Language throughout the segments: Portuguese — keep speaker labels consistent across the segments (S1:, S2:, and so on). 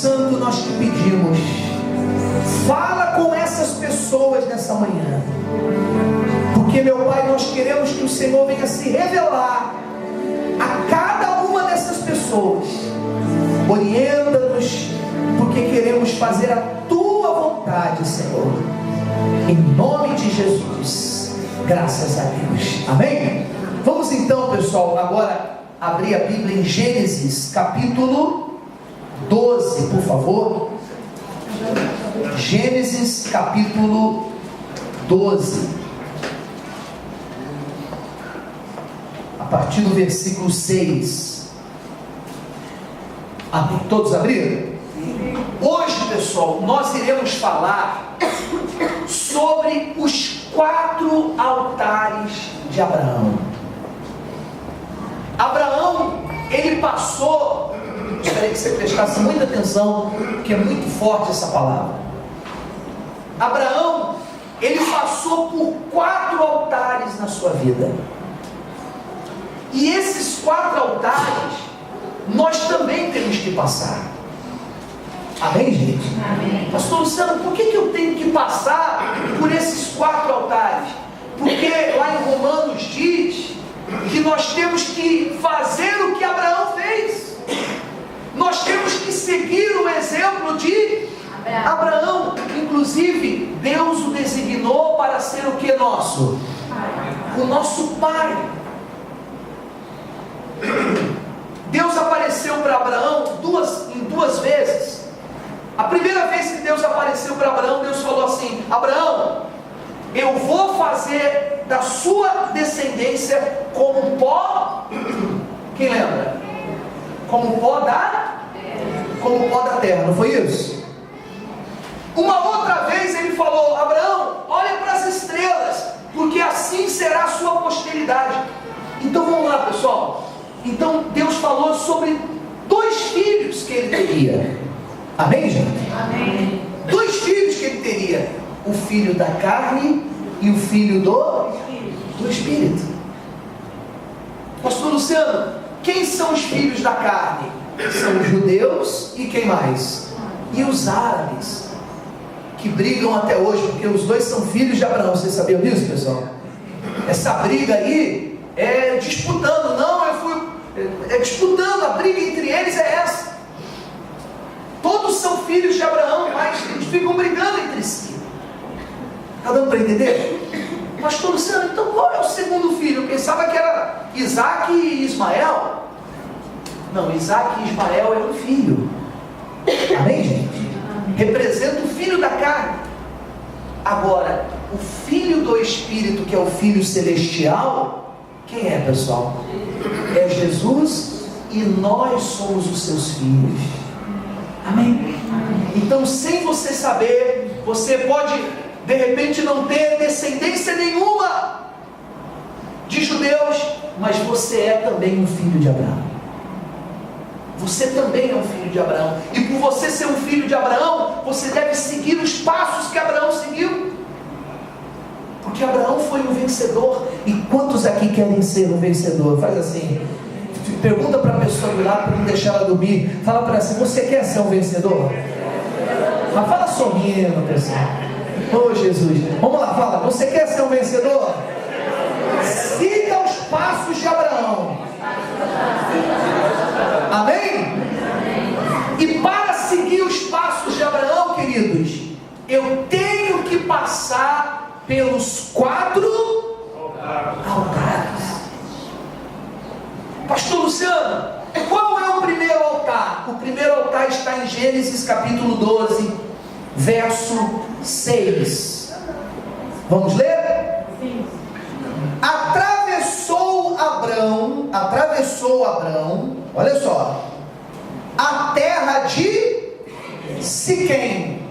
S1: Santo, nós te pedimos, fala com essas pessoas nessa manhã, porque, meu Pai, nós queremos que o Senhor venha se revelar a cada uma dessas pessoas. Orienta-nos, porque queremos fazer a tua vontade, Senhor, em nome de Jesus, graças a Deus, amém? Vamos então, pessoal, agora abrir a Bíblia em Gênesis capítulo 12, por favor. Gênesis capítulo 12, a partir do versículo 6. Amém? Todos abriram? Hoje, pessoal, nós iremos falar sobre os 4 altares de Abraão. Abraão, ele passou, gostaria que você prestasse muita atenção, porque é muito forte essa palavra. Abraão, ele passou por 4 altares na sua vida. E esses 4 altares, nós também temos que passar. Amém, gente? Amém. Pastor Luciano, por que eu tenho que passar por esses 4 altares? Porque lá em Romanos diz que nós temos que fazer o que Abraão fez. Nós temos que seguir o exemplo de Abraão. Inclusive, Deus o designou para ser o que nosso? O nosso pai. Deus apareceu para Abraão em duas vezes. A primeira vez que Deus apareceu para Abraão, Deus falou assim: Abraão, eu vou fazer da sua descendência como pó. Quem lembra? Como pó da terra, não foi isso? Uma outra vez ele falou: Abraão, olha para as estrelas, porque assim será a sua posteridade. Então vamos lá, pessoal. Então Deus falou sobre 2 filhos que ele teria. Amém, gente? Amém. 2 filhos que ele teria: o filho da carne e o filho do Espírito. Pastor Luciano, quem são os filhos da carne? São os judeus e quem mais? E os árabes, que brigam até hoje, porque os 2 são filhos de Abraão. Vocês sabiam disso, pessoal? Essa briga aí é disputando, disputando, a briga entre eles é essa. Todos são filhos de Abraão, mas eles ficam brigando entre si. Está dando para entender? Pastor Luciano, então qual é o segundo filho? Eu pensava que era Isaac e Ismael. Não, Isaac e Ismael é um filho. Amém, gente? Representa o filho da carne. Agora, o filho do Espírito, que é o filho celestial, quem é, pessoal? É Jesus, e nós somos os seus filhos. Amém? Então, sem você saber, você pode de repente não ter descendência nenhuma de judeus, mas você é também um filho de Abraão. Você também é um filho de Abraão. E por você ser um filho de Abraão, você deve seguir os passos que Abraão seguiu. Porque Abraão foi um vencedor. E quantos aqui querem ser um vencedor? Faz assim, pergunta para a pessoa do lado, para não deixar ela dormir. Fala para ela assim: você quer ser um vencedor? Mas fala sorrindo, pessoal. Oh, Jesus, vamos lá, fala: você quer ser um vencedor? Siga os passos de Abraão. Amém? E para seguir os passos de Abraão, queridos, eu tenho que passar pelos 4 altares. Pastor Luciano, qual é o primeiro altar? O primeiro altar está em Gênesis capítulo 12, verso 6. Vamos ler? Sim. Atravessou Abrão, olha só, a terra de Siquém.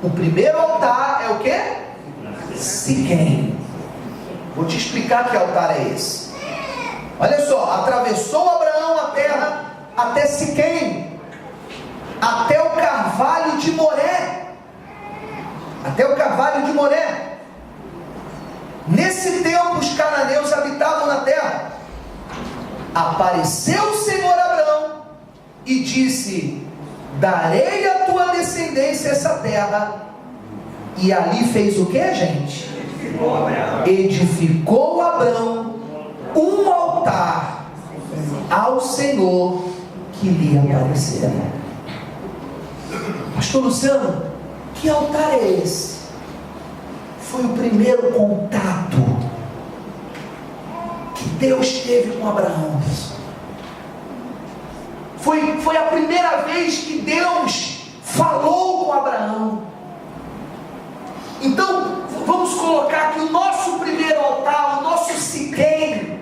S1: O primeiro altar é o que? Siquém. Vou te explicar que altar é esse. Olha só, atravessou Abraão a terra até Siquém, até o carvalho de Moré. Até o carvalho de Moré. Nesse tempo os cananeus habitavam na terra. Apareceu o Senhor a Abraão e disse: darei a tua descendência essa terra. E ali fez o que, gente? Edificou Abrão um altar ao Senhor que lhe aparecera. Pastor Luciano, que altar é esse? Foi o primeiro contato que Deus teve com Abraão. Foi a primeira vez que Deus falou com Abraão. Então, vamos colocar que o nosso primeiro altar, o nosso Siquém,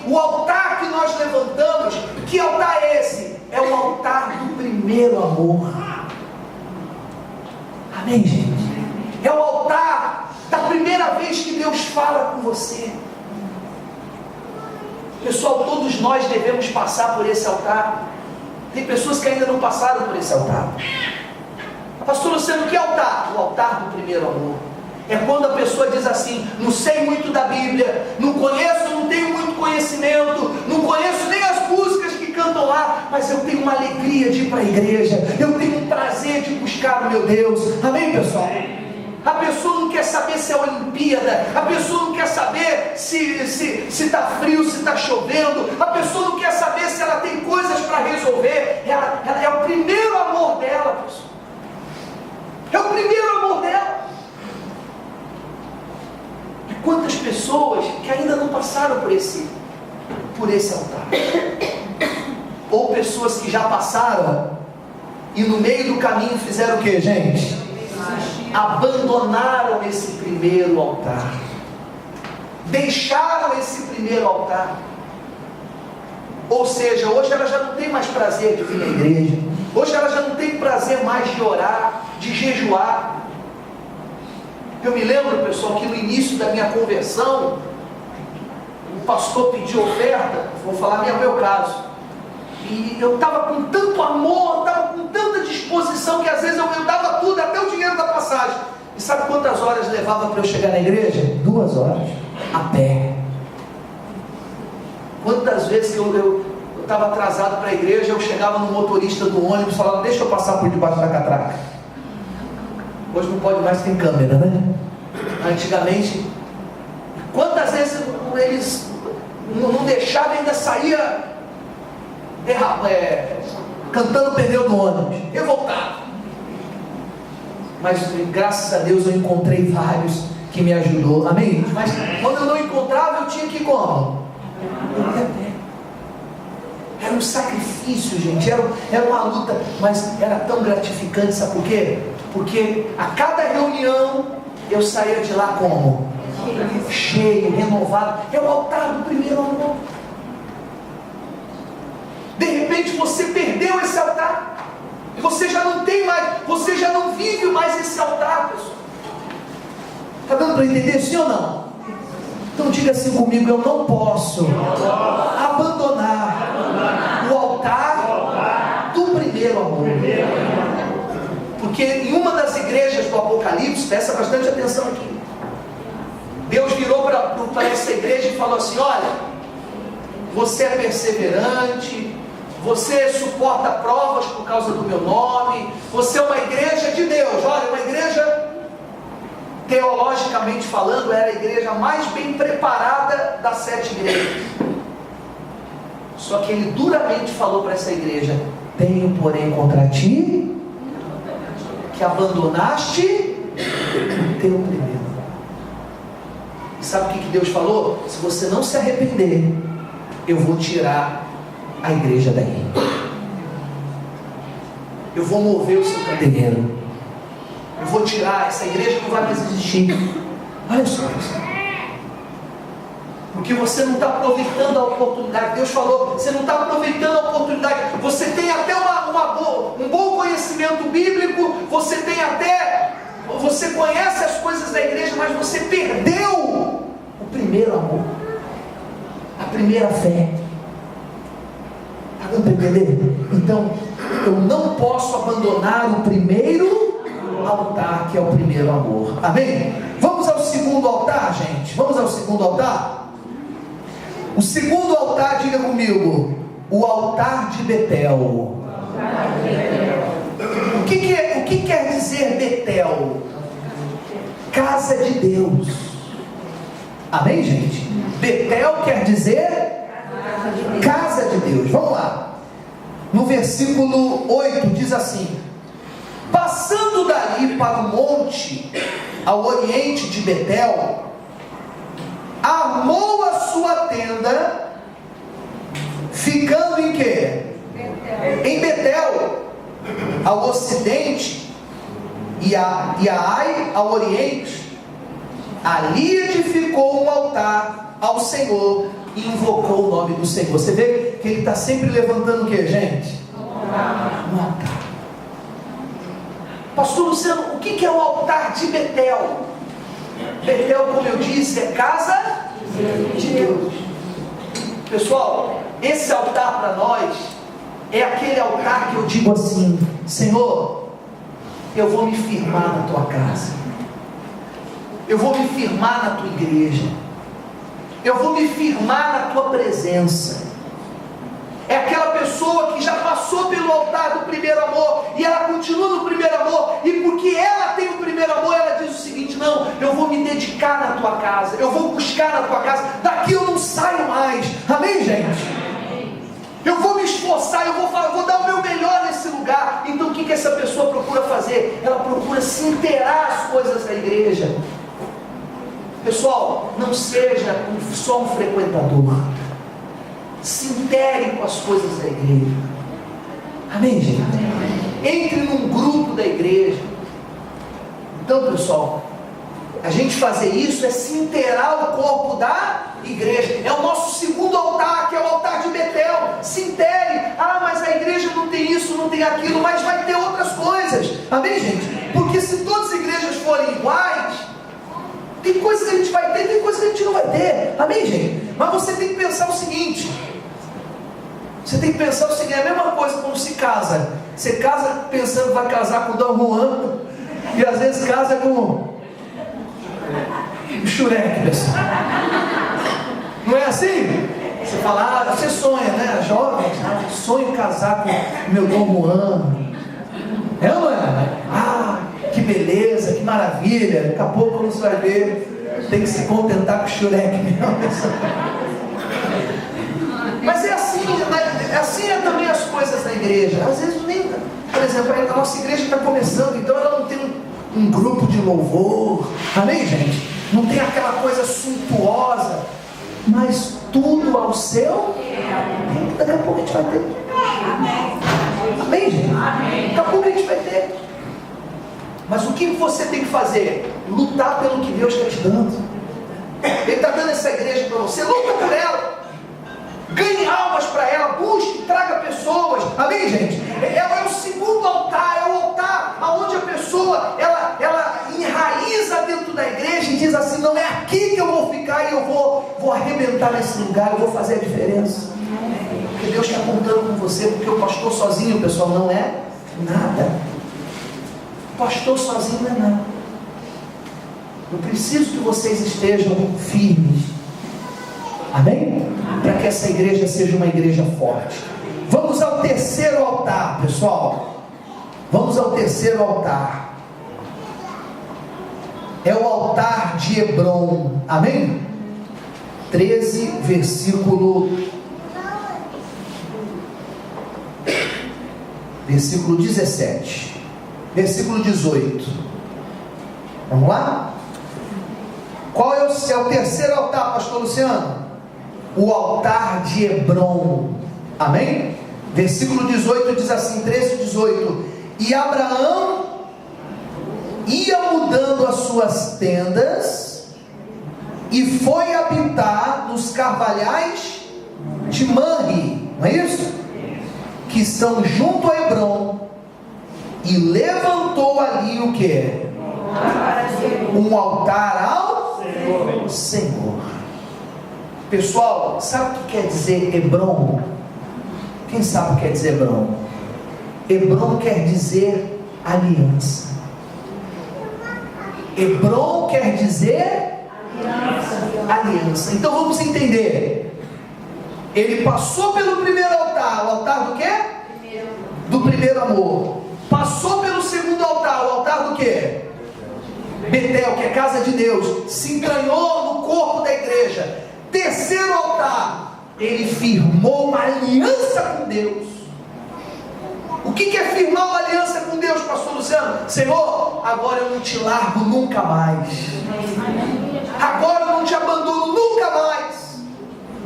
S1: o altar que nós levantamos, que altar é esse? É o altar do primeiro amor. Amém, gente? É o altar da primeira vez que Deus fala com você. Pessoal, todos nós devemos passar por esse altar. Tem pessoas que ainda não passaram por esse altar. Pastor Luciano, que altar? O altar do primeiro amor. É quando a pessoa diz assim: não sei muito da Bíblia, não conheço, não tenho muito conhecimento, não conheço nem as músicas que cantam lá, mas eu tenho uma alegria de ir para a igreja, eu tenho um prazer de buscar o meu Deus. Amém, pessoal? A pessoa não quer saber se é Olimpíada, a pessoa não quer saber se está frio, se está chovendo, a pessoa não quer saber se ela tem coisas para resolver. Ela é o primeiro amor dela, pessoal. É o primeiro amor dela. E quantas pessoas que ainda não passaram por esse altar? Ou pessoas que já passaram e no meio do caminho fizeram o que, gente? Abandonaram esse primeiro altar. Deixaram esse primeiro altar. Ou seja, hoje ela já não tem mais prazer de vir na igreja. Hoje ela já não tem prazer mais de orar, de jejuar. Eu me lembro, pessoal, que no início da minha conversão, o pastor pediu oferta, vou falar meu caso. E eu estava com tanto amor, estava com tanta disposição, que às vezes eu dava tudo, até o dinheiro da passagem. E sabe quantas horas levava para eu chegar na igreja? 2 horas, a pé. Quantas vezes que eu estava atrasado para a igreja, eu chegava no motorista do ônibus e falava: deixa eu passar por debaixo da catraca. Hoje não pode mais, tem câmera, né? Antigamente, quantas vezes eles não deixavam, ainda saía cantando o pneu do ônibus, revoltado. Mas graças a Deus eu encontrei vários que me ajudou. Amém? Mas quando eu não encontrava, eu tinha que ir como? Era um sacrifício, gente, era uma luta, mas era tão gratificante. Sabe por quê? Porque a cada reunião eu saía de lá como? Cheio, renovado. É o altar do primeiro amor. De repente você perdeu esse altar. Você já não tem mais, você já não vive mais esse altar, pessoal. Está dando para entender, sim ou não? Então diga assim comigo: eu não posso abandonar o altar do primeiro amor. Porque em uma das igrejas do Apocalipse, presta bastante atenção aqui, Deus virou para essa igreja e falou assim: olha, você é perseverante, você suporta provas por causa do meu nome, você é uma igreja de Deus. Olha, uma igreja, teologicamente falando, era a igreja mais bem preparada das 7 igrejas. Só que ele duramente falou para essa igreja: tenho porém contra ti que abandonaste o teu primeiro. E sabe o que Deus falou? Se você não se arrepender, eu vou tirar a igreja daí. Eu vou mover o seu candeeiro. Eu vou tirar, essa igreja não vai mais existir. Olha só, porque você não está aproveitando a oportunidade. Deus falou: você não está aproveitando a oportunidade. Você tem até um bom conhecimento bíblico, você conhece as coisas da igreja, mas você perdeu o primeiro amor, a primeira fé. Está dando para entender? Então, eu não posso abandonar o primeiro altar, que é o primeiro amor. Amém? Vamos ao segundo altar, gente. Vamos ao segundo altar. O segundo altar, diga comigo: o altar de Betel. O que quer dizer Betel? Casa de Deus. Amém, gente? Betel quer dizer casa de Deus. Vamos lá. No versículo 8 diz assim: passando dali para o monte ao oriente de Betel, armou a sua tenda, ficando em quê? Em Betel, ao ocidente, e a Ai ao oriente. Ali edificou um altar ao Senhor e invocou o nome do Senhor. Você vê que ele está sempre levantando o que, gente? Um altar. Pastor Luciano, o que é o altar de Betel? Betel, como eu disse, é casa de Deus. Pessoal, esse altar para nós é aquele altar que eu digo assim: Senhor, eu vou me firmar na tua casa, eu vou me firmar na tua igreja, eu vou me firmar na tua presença. É aquela pessoa que já passou pelo altar do primeiro amor e ela continua no primeiro amor, e porque ela tem o primeiro amor, ela diz o seguinte: não, eu vou me dedicar na tua casa, eu vou buscar na tua casa, daqui eu não saio mais. Amém, gente? Eu vou me esforçar, eu vou dar o meu melhor nesse lugar. Então o que essa pessoa procura fazer? Ela procura se inteirar as coisas da igreja. Pessoal, não seja só um frequentador, se intere com as coisas da igreja. Amém, gente? Entre num grupo da igreja. Então, pessoal, a gente fazer isso é se inteirar o corpo da igreja. É o nosso segundo altar, que é o altar de Betel. Se intere. Ah, mas a igreja não tem isso, não tem aquilo, mas vai ter outras coisas. Amém, gente? Porque se todas as igrejas forem iguais, tem coisa que a gente vai ter, tem coisa que a gente não vai ter. Amém, gente? Mas você tem que pensar o seguinte: é a mesma coisa quando se casa. Você casa pensando que vai casar com o Dom Juan, e às vezes casa com o Shurek, pessoal. Não é assim? Você fala, você sonha, né? Jovem, sonho casar com o meu Dom Juan. É ou não é? Que beleza, que maravilha. Daqui a pouco você vai ver, tem que se contentar com o Shurek mesmo. Mas é assim é também as coisas da igreja. Às vezes nem, por exemplo, a nossa igreja está começando, então ela não tem um grupo de louvor. Amém, gente? Não tem aquela coisa suntuosa, mas tudo ao seu tempo. Daqui a pouco a gente vai ter. Amém, gente? Daqui a pouco a gente vai ter. Mas o que você tem que fazer? Lutar pelo que Deus está te dando. Ele está dando essa igreja para você. Luta por ela. Ganhe almas para ela. Busque, traga pessoas. Amém, gente? Ela é o segundo altar. É o altar onde a pessoa ela enraiza dentro da igreja e diz assim: não é aqui que eu vou ficar e eu vou arrebentar nesse lugar. Eu vou fazer a diferença. Porque Deus está contando com você. Porque o pastor sozinho, pessoal, não é nada. Pastor sozinho não é nada. Eu preciso que vocês estejam firmes. Amém? Para que essa igreja seja uma igreja forte. Vamos ao terceiro altar, pessoal. Vamos ao terceiro altar. É o altar de Hebron. Amém? 13, versículo 17. Versículo 18. Vamos lá? Qual é o terceiro altar, pastor Luciano? O altar de Hebron. Amém? Versículo 18 diz assim, 13 e 18: e Abraão ia mudando as suas tendas e foi habitar nos carvalhais de Manre, não é isso? Que estão junto a Hebron, e levantou ali o que? Um altar ao Senhor. Pessoal, sabe o que quer dizer Hebron? Quem sabe o que quer dizer Hebron? Hebron quer dizer aliança. Hebron quer dizer aliança. Então vamos entender. Ele passou pelo primeiro altar. O altar do quê? Do do primeiro amor. Passou pelo segundo altar, o altar do quê? Betel, que é casa de Deus. Se entranhou no corpo da igreja. Terceiro altar, ele firmou uma aliança com Deus. O que é firmar uma aliança com Deus, pastor Luciano? Senhor, agora eu não te largo nunca mais. Agora eu não te abandono nunca mais.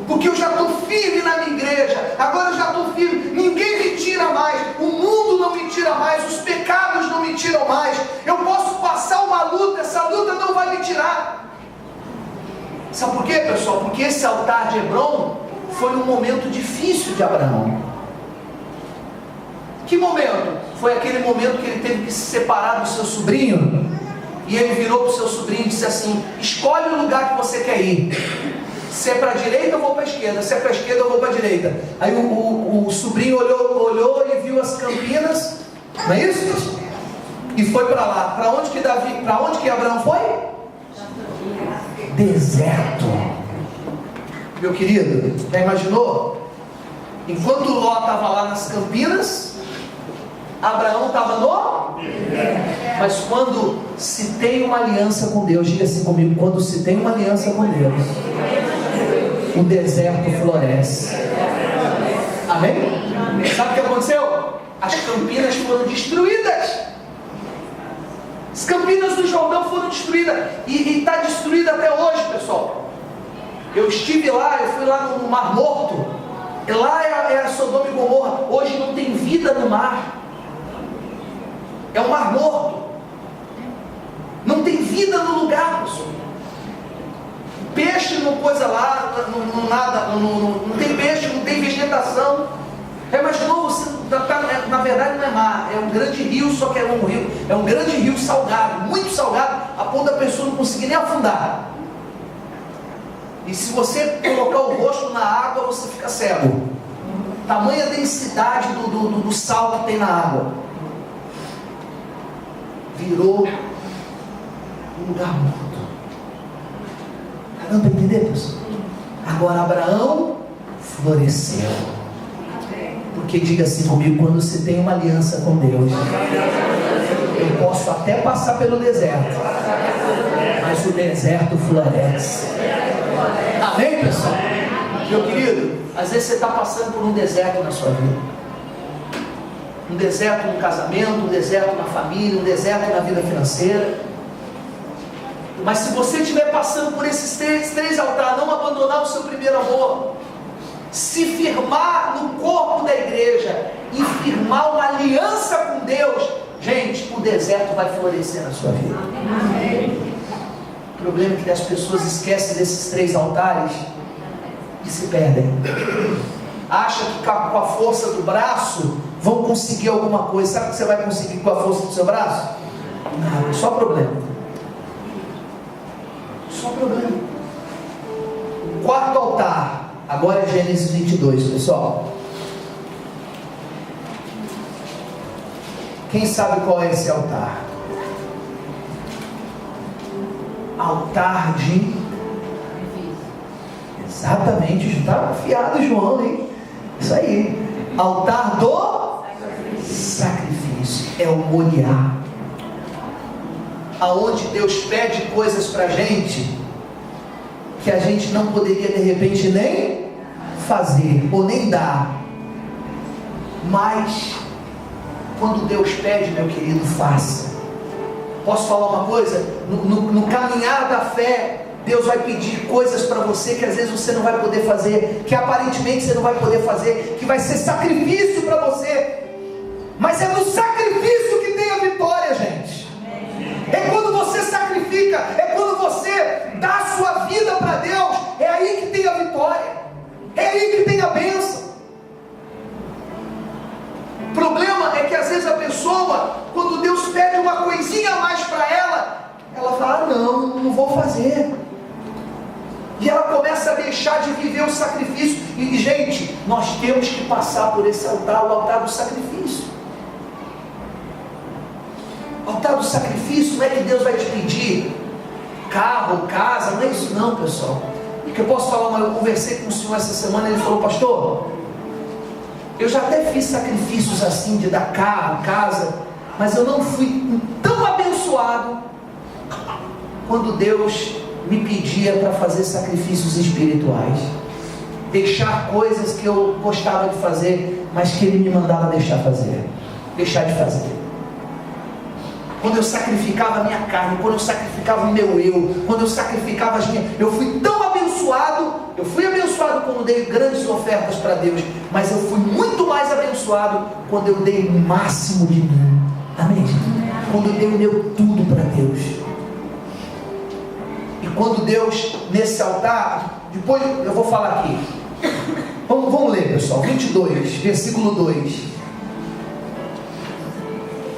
S1: Porque eu já estou firme na minha igreja. Agora eu já estou firme. Ninguém me tira mais. O mundo não me tira mais. Os pecados não me tiram mais. Eu posso passar uma luta. Essa luta não vai me tirar. Sabe por quê, pessoal? Porque esse altar de Hebron foi um momento difícil de Abraão. Que momento? Foi aquele momento que ele teve que se separar do seu sobrinho. E ele virou para o seu sobrinho e disse assim: escolhe o lugar que você quer ir. Se é para a direita eu vou para a esquerda. Se é para a esquerda eu vou para a direita. Aí o sobrinho olhou e viu as campinas. Não é isso? E foi para lá. Para onde que Abraão foi? Deserto. Meu querido, já imaginou? Enquanto Ló estava lá nas campinas, Abraão estava no deserto. Mas quando se tem uma aliança com Deus, diga assim comigo: quando se tem uma aliança com Deus, o deserto floresce. Amém? Sabe o que aconteceu? As campinas foram destruídas. As campinas do Jordão foram destruídas. E está destruída até hoje, pessoal. Eu estive lá, eu fui lá no Mar Morto. Lá é Sodoma e Gomorra. Hoje não tem vida no mar. É um mar morto. Não tem vida no lugar, pessoal. Peixe não coisa lá, não nada, não tem peixe, não tem vegetação. Imaginou você, na verdade não é mar, é um grande rio, só que é um rio, é um grande rio salgado, muito salgado, a ponto da pessoa não conseguir nem afundar. E se você colocar o rosto na água, você fica cego. Tamanha densidade do sal que tem na água. Virou um lugar morto. Não para entender, pessoal? Agora Abraão floresceu. Porque diga assim comigo: quando se tem uma aliança com Deus, eu posso até passar pelo deserto, mas o deserto floresce. Amém, pessoal? Meu querido, às vezes você está passando por um deserto na sua vida. Um deserto no casamento, um deserto na família, um deserto na vida financeira. Mas se você estiver passando por esses três altares, não abandonar o seu primeiro amor, se firmar no corpo da igreja e firmar uma aliança com Deus, gente, o deserto vai florescer na sua vida. Amém. O problema é que as pessoas esquecem desses 3 altares e se perdem. Acha que com a força do braço vão conseguir alguma coisa. Sabe o que você vai conseguir com a força do seu braço? Nada, só problema. Só problema. O 4º altar, agora é Gênesis 22, pessoal. Quem sabe qual é esse altar? Altar de... Exatamente, está afiado João, hein? Isso aí. Altar do sacrifício. É o Moriá. Aonde Deus pede coisas para a gente que a gente não poderia de repente nem fazer ou nem dar. Mas quando Deus pede, meu querido, faça. Posso falar uma coisa? No caminhar da fé, Deus vai pedir coisas para você que às vezes você não vai poder fazer, que aparentemente você não vai poder fazer, que vai ser sacrifício para você. Mas é no sacrifício que tem a vitória, gente. É quando você sacrifica, é quando você dá a sua vida para Deus, é aí que tem a vitória, é aí que tem a bênção. O problema é que às vezes a pessoa, quando Deus pede uma coisinha a mais para ela fala: não vou fazer. E ela começa a deixar de viver o sacrifício. E gente, nós temos que passar por esse altar, o altar do sacrifício. O altar do sacrifício não é que Deus vai te pedir carro, casa, não é isso não, pessoal. Porque eu posso falar, eu conversei com o senhor essa semana, ele falou: pastor, Eu já até fiz sacrifícios assim, de dar carro, casa, mas eu não fui tão abençoado quando Deus me pedia para fazer sacrifícios espirituais, deixar coisas que eu gostava de fazer, mas que Ele me mandava deixar de fazer. Quando eu sacrificava a minha carne, quando eu sacrificava o meu eu, quando eu sacrificava as minhas... Eu fui tão abençoado, eu fui abençoado quando dei grandes ofertas para Deus, mas eu fui muito mais abençoado quando eu dei o máximo de mim. Amém? Quando eu dei o meu tudo para Deus. E quando Deus, nesse altar, depois eu vou falar aqui. Vamos ler, pessoal, 22, versículo 2.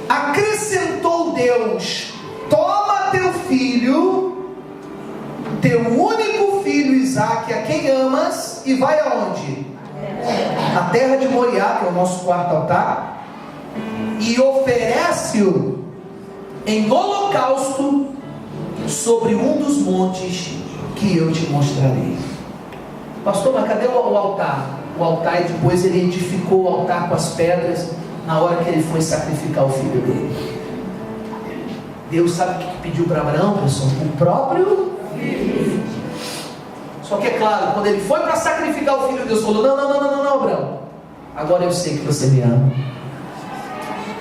S1: Acrescentou Deus: toma teu filho, teu único filho Isaque, a quem amas, e vai aonde? A terra de Moriá, que é o nosso quarto altar, e oferece-o em holocausto sobre um dos montes que eu te mostrarei. Pastor, mas cadê o altar? O altar, e depois ele edificou o altar com as pedras na hora que ele foi sacrificar o filho dele. Deus sabe o que pediu para Abraão, pessoal? O próprio filho. Só que é claro, quando ele foi para sacrificar o filho, Deus falou: não, Abraão, agora eu sei que você me ama,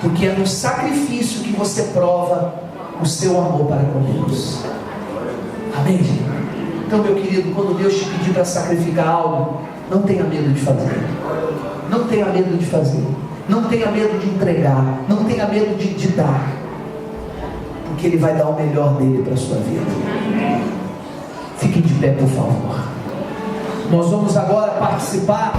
S1: porque é no sacrifício que você prova o seu amor para com Deus. Amém? Então, meu querido, quando Deus te pedir para sacrificar algo, não tenha medo de fazer. Não tenha medo de fazer. Não tenha medo de entregar. Não tenha medo de dar, porque Ele vai dar o melhor dele para a sua vida. Fiquem de pé, por favor. Nós vamos agora participar